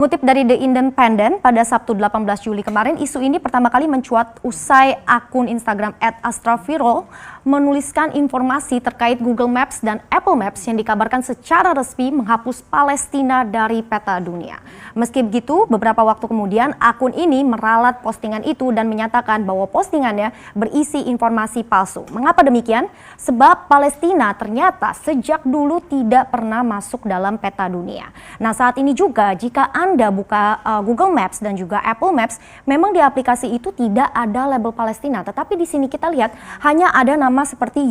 Mengutip dari The Independent, pada Sabtu 18 Juli kemarin, isu ini pertama kali mencuat usai akun Instagram @astrafirol menuliskan informasi terkait Google Maps dan Apple Maps yang dikabarkan secara resmi menghapus Palestina dari peta dunia. Meski begitu, beberapa waktu kemudian akun ini meralat postingan itu dan menyatakan bahwa postingannya berisi informasi palsu. Mengapa demikian? Sebab Palestina ternyata sejak dulu tidak pernah masuk dalam peta dunia. Nah, saat ini juga jika Anda buka Google Maps dan juga Apple Maps, memang di aplikasi itu tidak ada label Palestina, tetapi di sini kita lihat hanya ada nama seperti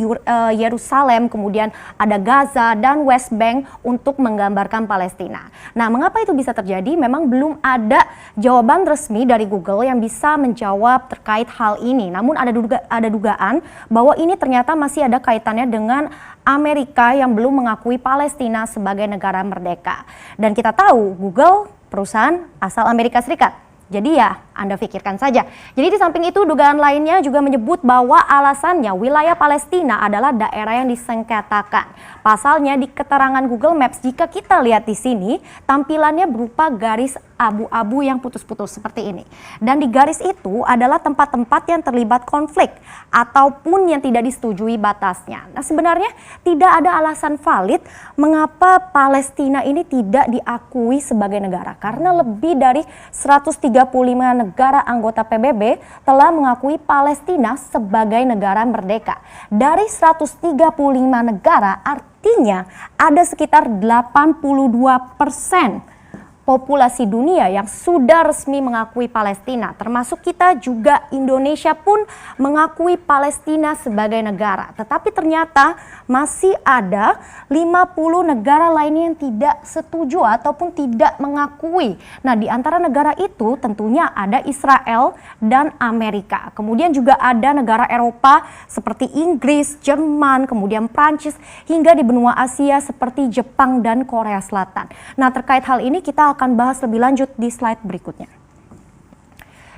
Yerusalem, kemudian ada Gaza dan West Bank untuk menggambarkan Palestina. Nah, mengapa itu bisa terjadi? Memang belum ada jawaban resmi dari Google yang bisa menjawab terkait hal ini. Namun ada dugaan bahwa ini ternyata masih ada kaitannya dengan Amerika yang belum mengakui Palestina sebagai negara merdeka. Dan kita tahu Google perusahaan asal Amerika Serikat. Jadi ya, Anda pikirkan saja. Jadi di samping itu, dugaan lainnya juga menyebut bahwa alasannya wilayah Palestina adalah daerah yang disengketakan. Pasalnya di keterangan Google Maps, jika kita lihat di sini, tampilannya berupa garis abu-abu yang putus-putus seperti ini. Dan di garis itu adalah tempat-tempat yang terlibat konflik ataupun yang tidak disetujui batasnya. Nah, sebenarnya tidak ada alasan valid mengapa Palestina ini tidak diakui sebagai negara. Karena lebih dari 135 negara anggota PBB telah mengakui Palestina sebagai negara merdeka. Dari 135 negara, artinya ada sekitar 82% populasi dunia yang sudah resmi mengakui Palestina, termasuk kita juga. Indonesia pun mengakui Palestina sebagai negara. Tetapi ternyata masih ada 50 negara lainnya yang tidak setuju ataupun tidak mengakui. Nah, di antara negara itu tentunya ada Israel dan Amerika. Kemudian juga ada negara Eropa seperti Inggris, Jerman, kemudian Prancis, hingga di benua Asia seperti Jepang dan Korea Selatan. Nah, terkait hal ini kita akan bahas lebih lanjut di slide berikutnya.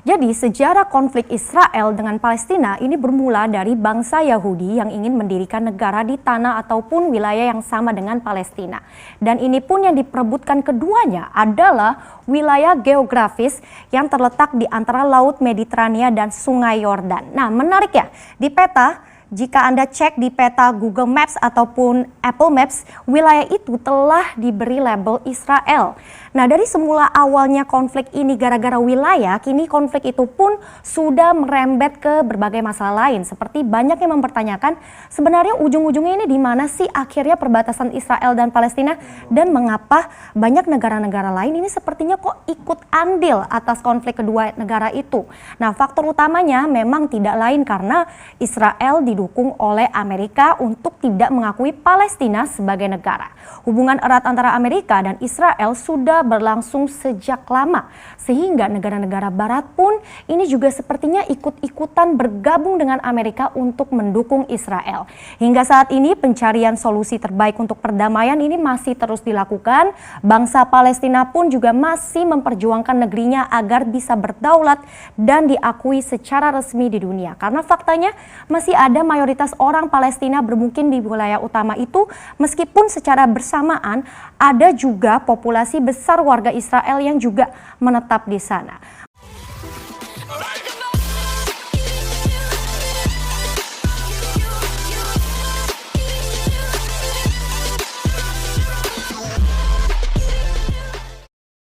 Jadi sejarah konflik Israel dengan Palestina ini bermula dari bangsa Yahudi yang ingin mendirikan negara di tanah ataupun wilayah yang sama dengan Palestina. Dan ini pun yang diperebutkan keduanya adalah wilayah geografis yang terletak di antara Laut Mediterania dan Sungai Yordan. Nah, menarik ya, di peta, jika Anda cek di peta Google Maps ataupun Apple Maps, wilayah itu telah diberi label Israel. Nah, dari semula awalnya konflik ini gara-gara wilayah, kini konflik itu pun sudah merembet ke berbagai masalah lain. Seperti banyak yang mempertanyakan sebenarnya ujung-ujungnya ini di mana sih akhirnya perbatasan Israel dan Palestina, dan mengapa banyak negara-negara lain ini sepertinya kok ikut andil atas konflik kedua negara itu. Nah, faktor utamanya memang tidak lain karena Israel didukung oleh Amerika untuk tidak mengakui Palestina sebagai negara. Hubungan erat antara Amerika dan Israel sudah berlangsung sejak lama, sehingga negara-negara barat pun ini juga sepertinya ikut-ikutan bergabung dengan Amerika untuk mendukung Israel. Hingga saat ini pencarian solusi terbaik untuk perdamaian ini masih terus dilakukan. Bangsa Palestina pun juga masih memperjuangkan negerinya agar bisa berdaulat dan diakui secara resmi di dunia. Karena faktanya masih ada mayoritas orang Palestina bermukim di wilayah utama itu, meskipun secara bersamaan ada juga populasi besar warga Israel yang juga menetap di sana.